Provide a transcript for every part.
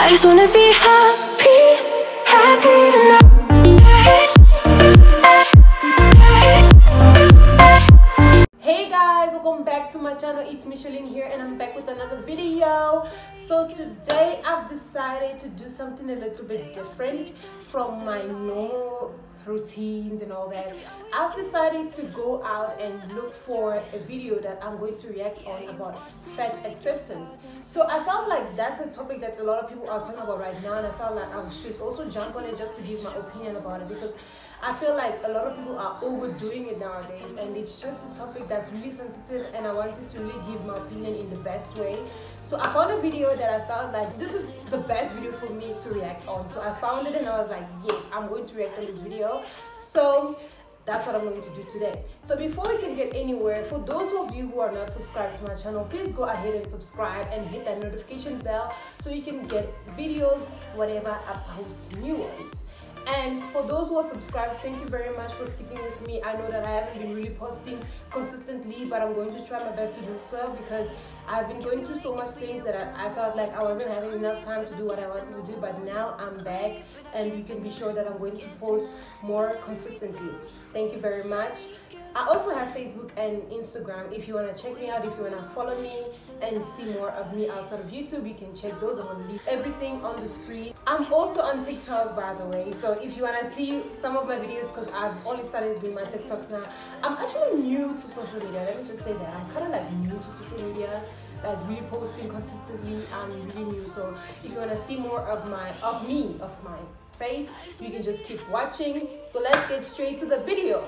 I just wanna be happy, happy tonight. Hey guys, welcome back to my channel. It's Micheline here and I'm back with another video. So today I've decided to do something a little bit different from my normal routines and all that. I've decided to go out and look for a video that I'm going to react on about fat acceptance. So I felt like that's a topic that a lot of people are talking about right now, and I felt like I should also jump on it just to give my opinion about it, because I feel like a lot of people are overdoing it nowadays, and it's just a topic that's really sensitive, and I wanted to really give my opinion in the best way. So I found a video that I felt like this is the best video for me to react on. So I found it and I was like, yes, I'm going to react on this video. So that's what I'm going to do today. So before we can get anywhere, for those of you who are not subscribed to my channel, please go ahead and subscribe and hit that notification bell so you can get videos whenever I post new ones. And for those who are subscribed, thank you very much for sticking with me. I know that I haven't been really posting consistently, but I'm going to try my best to do so, because I've been going through so much things that I felt like I wasn't having enough time to do what I wanted to do. But now I'm back, and you can be sure that I'm going to post more consistently. Thank you very much. I also have Facebook and Instagram. If you want to check me out, if you want to follow me and see more of me outside of YouTube, you can check those. I'm going to leave everything on the screen. I'm also on TikTok, by the way. So if you want to see some of my videos, because I've only started doing my TikToks now. I'm actually new to social media. Let me just say that. I'm kind of like new to social media, like really posting consistently. I'm really new. So if you want to see more of my face, you can just keep watching. So let's get straight to the video.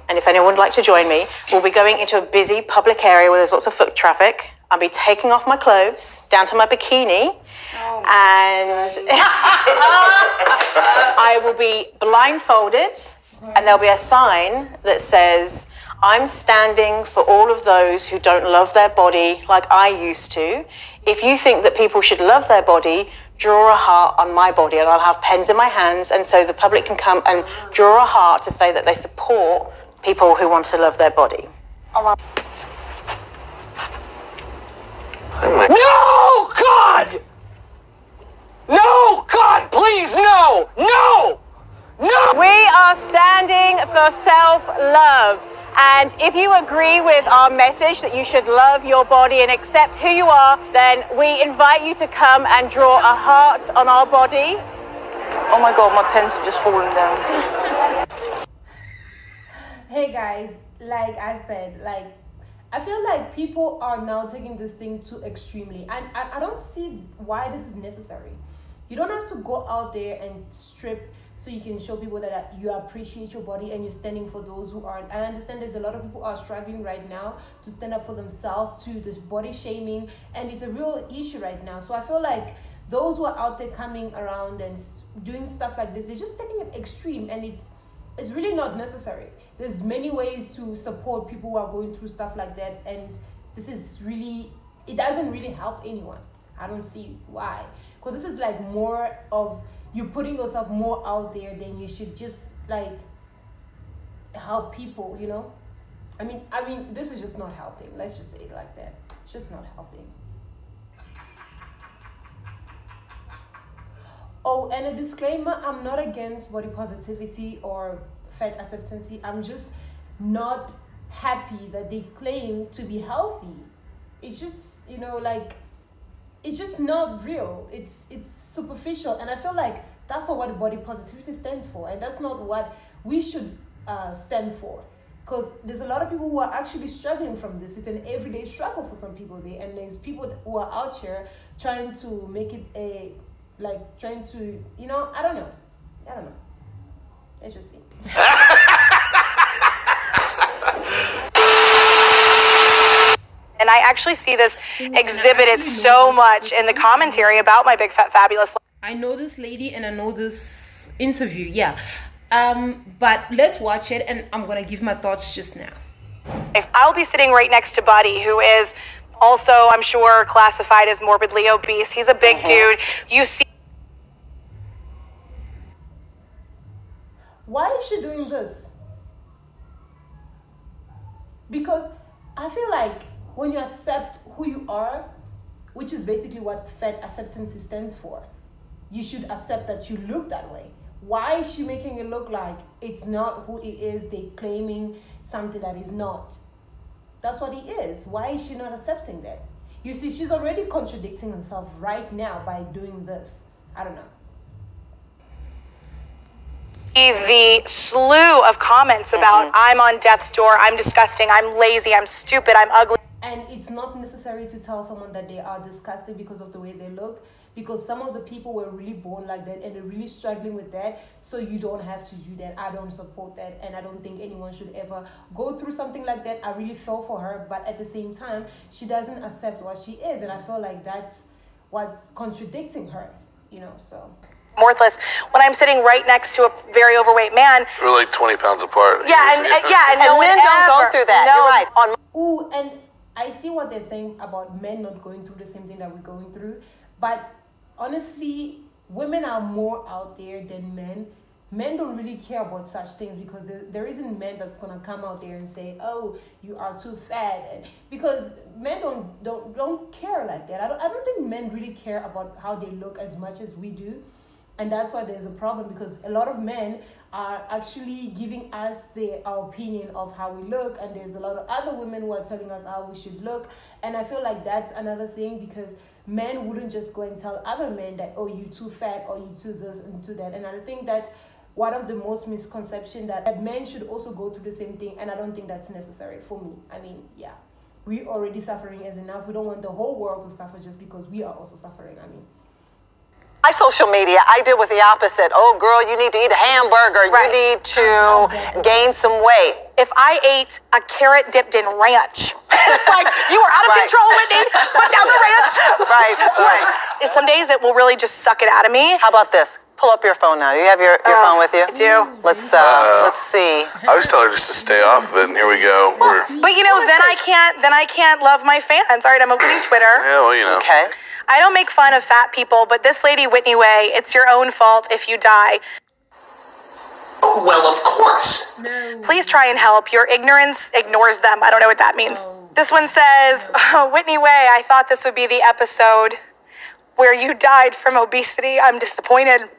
And if anyone would like to join me, we'll be going into a busy public area where there's lots of foot traffic. I'll be taking off my clothes down to my bikini, and I will be blindfolded, and there'll be a sign that says, "I'm standing for all of those who don't love their body like I used to. If you think that people should love their body, draw a heart on my body." And I'll have pens in my hands, and so the public can come and draw a heart to say that they support people who want to love their body. No, God! No, God, please, no! No! No! We are standing for self-love. And if you agree with our message that you should love your body and accept who you are, then we invite you to come and draw a heart on our body. Oh my God, my pens have just fallen down. Hey guys, like I said, I feel like people are now taking this thing too extremely, and I don't see why this is necessary. You don't have to go out there and strip so you can show people that you appreciate your body and you're standing for those who aren't. I understand there's a lot of people who are struggling right now to stand up for themselves, to this body shaming, and it's a real issue right now. So I feel like those who are out there coming around and doing stuff like this, they're just taking it extreme, and it's really not necessary. There's many ways to support people who are going through stuff like that, and this is really, it doesn't really help anyone. I don't see why, because this is like more of you putting yourself more out there than you should just like help people, you know? I mean, this is just not helping. Let's just say it like that. It's just not helping. Oh, and a disclaimer, I'm not against body positivity or fat acceptance. I'm just not happy that they claim to be healthy. It's just, you know, like, it's just not real. It's superficial, and I feel like that's not what body positivity stands for, and that's not what we should stand for, because there's a lot of people who are actually struggling from this. It's an everyday struggle for some people there, and there's people who are out here trying to make it a, like, trying to, you know, I don't know. Let's just see. And I actually see this exhibited so much in the commentary about my Big Fat Fabulous. I know this lady and I know this interview, yeah. But let's watch it, and I'm gonna give my thoughts just now. I'll be sitting right next to Buddy, who is also, I'm sure, classified as morbidly obese. He's a big dude. You see. Why is she doing this? Because I feel like when you accept who you are, which is basically what fat acceptance stands for, you should accept that you look that way. Why is she making it look like it's not who it is? They claiming something that is not. That's what he is. Why is she not accepting that? You see, she's already contradicting herself right now by doing this. I don't know. The slew of comments about I'm on death's door, I'm disgusting, I'm lazy, I'm stupid, I'm ugly. And it's not necessary to tell someone that they are disgusting because of the way they look, because some of the people were really born like that and they're really struggling with that. So you don't have to do that. I don't support that, and I don't think anyone should ever go through something like that. I really feel for her, but at the same time, she doesn't accept what she is, and I feel like that's what's contradicting her, you know, so. Worthless when I'm sitting right next to a very overweight man. We're like 20 pounds apart. Yeah, and no men don't go through that. No. You're right. Ooh, and I see what they're saying about men not going through the same thing that we're going through, but honestly, women are more out there than men. Men don't really care about such things because there isn't men that's gonna come out there and say, "Oh, you are too fat," because men don't care like that. I don't think men really care about how they look as much as we do. And that's why there's a problem, because a lot of men are actually giving us our opinion of how we look, and there's a lot of other women who are telling us how we should look. And I feel like that's another thing, because men wouldn't just go and tell other men that, oh, you too fat, or you too this and too that. And I think that's one of the most misconceptions, that men should also go through the same thing, and I don't think that's necessary for me. I mean, yeah, we're already suffering as enough. We don't want the whole world to suffer just because we are also suffering. I mean, My social media, I deal with the opposite. Oh, girl, you need to eat a hamburger. Right. You need to gain some weight. If I ate a carrot dipped in ranch, it's like, you are out of control, Whitney. Put down the ranch. Right. And some days it will really just suck it out of me. How about this? Pull up your phone now. Do you have your phone with you? I do. Let's see. I was telling her just to stay off of it, and here we go. But you know, then I can't love my fans. All right, I'm opening Twitter. Yeah, well, you know. Okay. I don't make fun of fat people, but this lady, Whitney Way, it's your own fault if you die. Well, of course. no. Please try and help. Your ignorance ignores them. I don't know what that means. This one says, oh, Whitney Way, I thought this would be the episode where you died from obesity. I'm disappointed.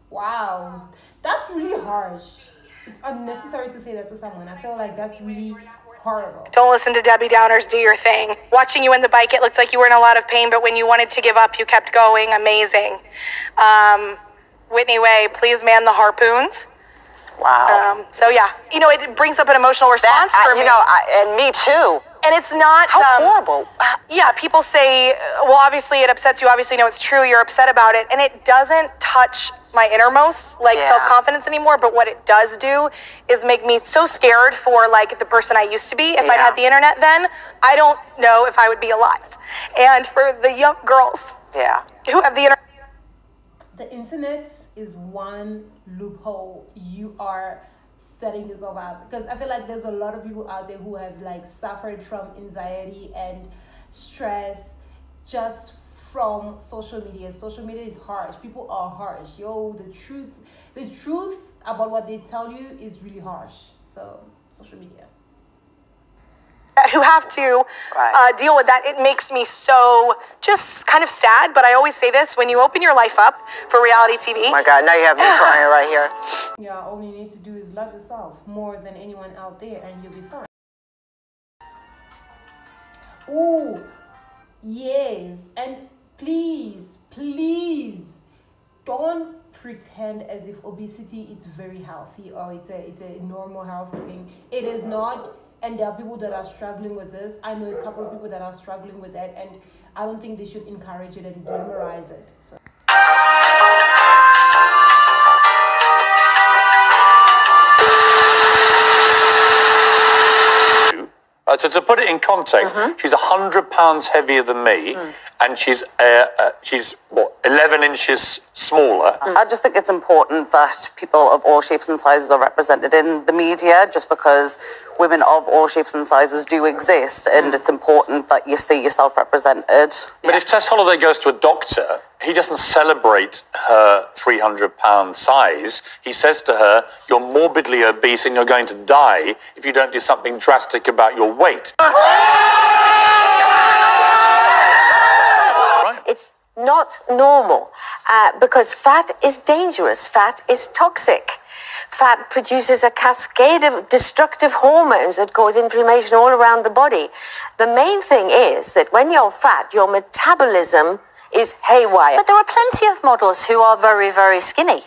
Wow, that's really harsh. It's unnecessary to say that to someone. I feel like that's really horrible. Don't listen to Debbie Downers. Do your thing. Watching you in the bike, it looked like you were in a lot of pain, but when you wanted to give up, you kept going. Amazing. Whitney Way, please man the harpoons. Wow. So yeah, you know, it brings up an emotional response for me. You know, and me too. And it's not How horrible. Yeah, people say, well, obviously it upsets you. Obviously, you know it's true. You're upset about it. And it doesn't touch my innermost, like, self-confidence anymore. But what it does do is make me so scared for, like, the person I used to be. If I'd had the internet then, I don't know if I would be alive. And for the young girls who have the internet. The internet is one loophole you are setting yourself up, because I feel like there's a lot of people out there who have like suffered from anxiety and stress just from social media. Social media is harsh. People are harsh. Yo, the truth about what they tell you is really harsh. So social media. Who have to deal with that. It makes me so just kind of sad, but I always say this, when you open your life up for reality TV. Oh my God, now you have me crying right here. Yeah, all you need to do is love yourself more than anyone out there, and you'll be fine. Oh, yes. And please, don't pretend as if obesity is very healthy or it's a normal healthy thing. It is not. And there are people that are struggling with this. I know a couple of people that are struggling with that, and I don't think they should encourage it and glamorize it. So. So to put it in context, she's 100 pounds heavier than me, and she's 11 inches smaller. I just think it's important that people of all shapes and sizes are represented in the media, just because women of all shapes and sizes do exist, and it's important that you see yourself represented. But if Tess Holliday goes to a doctor he doesn't celebrate her 300-pound size. He says to her, you're morbidly obese and you're going to die if you don't do something drastic about your weight. Right? It's not normal because fat is dangerous. Fat is toxic. Fat produces a cascade of destructive hormones that cause inflammation all around the body. The main thing is that when you're fat, your metabolism is haywire. But there are plenty of models who are very, very skinny.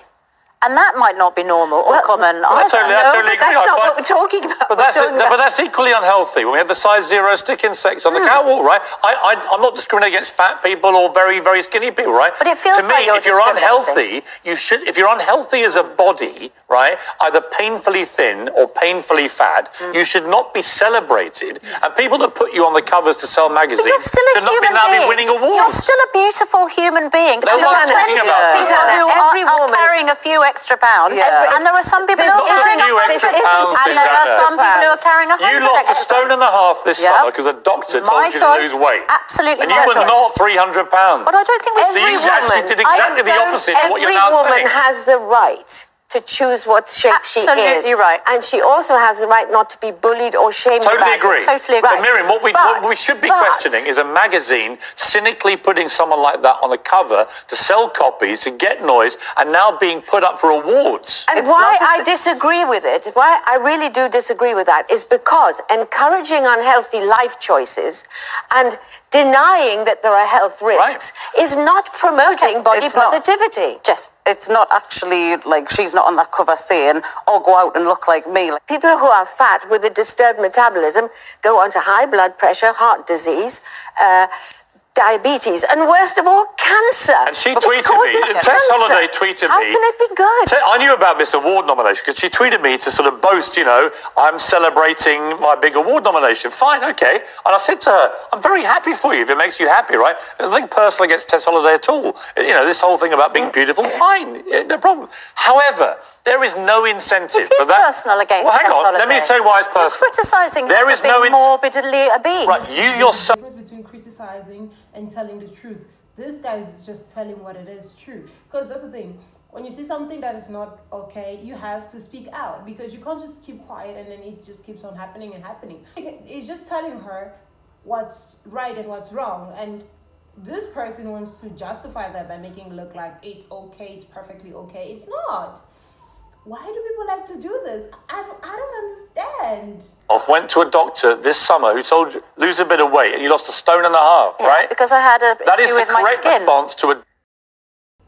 And that might not be normal or common. I totally agree. That's not what we're talking about. But that's equally unhealthy. When we have the size 0 stick insects on the catwalk, right? I'm not discriminating against fat people or very, very skinny people, right? But it feels to me, like you're if you're unhealthy, you should. If you're unhealthy as a body, right, either painfully thin or painfully fat, you should not be celebrated. And people that put you on the covers to sell magazines should not be winning awards. You're still a beautiful human being. No one's talking about that. People who are carrying a few extra pounds, and there are some people who are carrying a few extra pounds. and there are some people who are carrying 100 You lost a stone and a half this summer because a doctor told you to lose weight. Absolutely. And you were not 300 pounds. But I don't think So you actually did exactly the opposite of what you're now saying. Every woman has the right to choose what shape she is. Absolutely right. And she also has the right not to be bullied or shamed Totally about agree. it. Totally agree. But Miriam, what we should be questioning is a magazine cynically putting someone like that on the cover to sell copies, to get noise, and now being put up for awards. And why I disagree with it, why I really do disagree with that, is because encouraging unhealthy life choices and denying that there are health risks is not promoting body positivity. Just, it's not actually like she's not on that cover saying, "Oh, go out and look like me." People who are fat with a disturbed metabolism go on to high blood pressure, heart disease, diabetes, and worst of all, cancer. And she tweeted me, Tess Holliday tweeted How me. can it be good? I knew about this award nomination because she tweeted me to sort of boast, I'm celebrating my big award nomination. Fine, okay. And I said to her, I'm very happy for you if it makes you happy, right? I don't think personally against Tess Holliday at all. This whole thing about being beautiful, fine, no problem. However, there is no incentive for that. It's personal against Hang Tess on, let me Holliday. tell you why it's personal. You're criticising There her is for being morbidly obese. Right, you yourself. The difference between criticizing and telling the truth. This guy is just telling what it is true. Because that's the thing. When you see something that is not okay, you have to speak out, because you can't just keep quiet and then it just keeps on happening and happening. It's just telling her what's right and what's wrong. And this person wants to justify that by making it look like it's okay, it's perfectly okay. It's not. Why do people like to do this? I don't understand. Went to a doctor this summer who told you lose a bit of weight and you lost 1.5 stones, right? Because I had a That is issue the with my correct skin. response to a.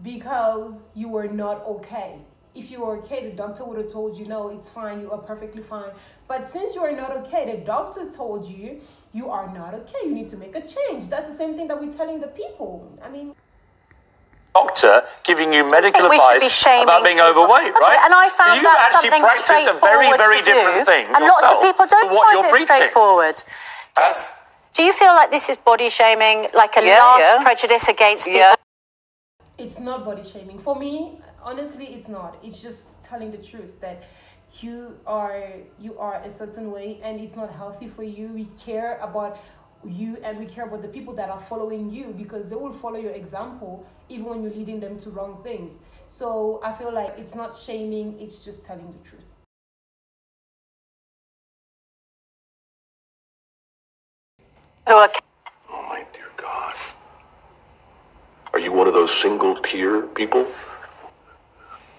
Because you were not okay. If you were okay, the doctor would have told you, no, it's fine, you are perfectly fine. But since you are not okay, the doctor told you, you are not okay, you need to make a change. That's the same thing that we're telling the people. I mean, doctor giving you medical advice about being overweight, right? And I found so that something practiced a very, very different thing. And lots of people don't find it straightforward. Yes. Do you feel like this is body shaming, like a last prejudice against people? it's not body shaming. For me, honestly, it's not. It's just telling the truth that you are a certain way and it's not healthy for you. We care about you and we care about the people that are following you, because they will follow your example even when you're leading them to wrong things. So I feel like it's not shaming, it's just telling the truth. Oh my dear God. Are you one of those single tear people?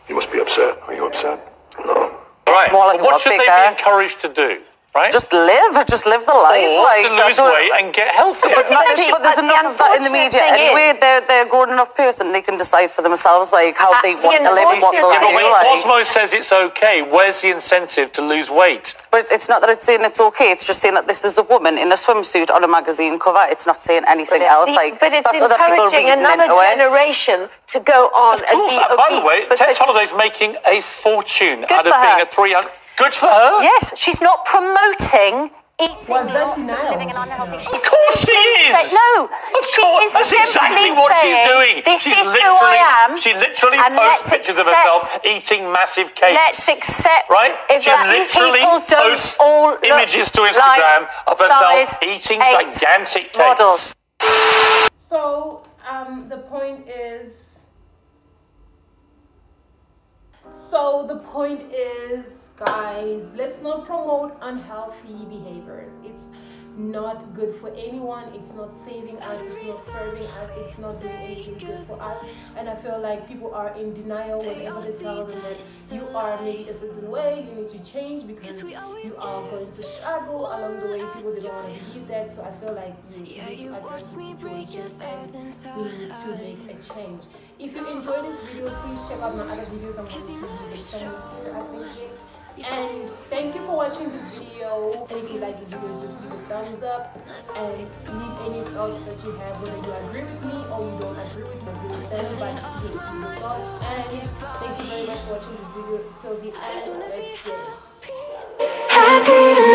You must be upset. Are you upset? No. Right. More like What should they be encouraged to do? Right? Just live the life. Or to lose weight and get healthy. But there's enough of that in the media anyway. They're a grown enough person. They can decide for themselves how they want to live and what they'll do. But when Cosmo says it's okay, where's the incentive to lose weight? But it's not that it's saying it's okay. It's just saying that this is a woman in a swimsuit on a magazine cover. It's not saying anything else. But it's encouraging another generation to go on and be obese. By the way, Tess Holliday's making a fortune out of being a 300... Good for her. Yes, she's not promoting eating Was that lots and denial? living an unhealthy. Of course she is. No. Of course. That's exactly what she's doing. This is who I am. She literally and posts pictures of herself eating massive cakes. Let's accept Right? She literally posts images to Instagram of herself eating gigantic cakes. So the point is, so the point is, guys, let's not promote unhealthy behaviors. It's not good for anyone. It's not saving us, it's not serving us, it's not doing anything good for us. And I feel like people are in denial whenever they tell them that you are maybe a certain way, you need to change because you are going to struggle along the way. People, they don't want to believe that. So I feel like yes, we need to address the situation and we need to make a change. If you enjoyed this video, please check out my other videos. I'm going to leave the same here, I think, yes. And thank you for watching this video. If you like this video, just give a thumbs up and leave any thoughts that you have, whether you agree with me or you don't agree with me. But give your thoughts. And thank you very much for watching this video till the end. Let's get it.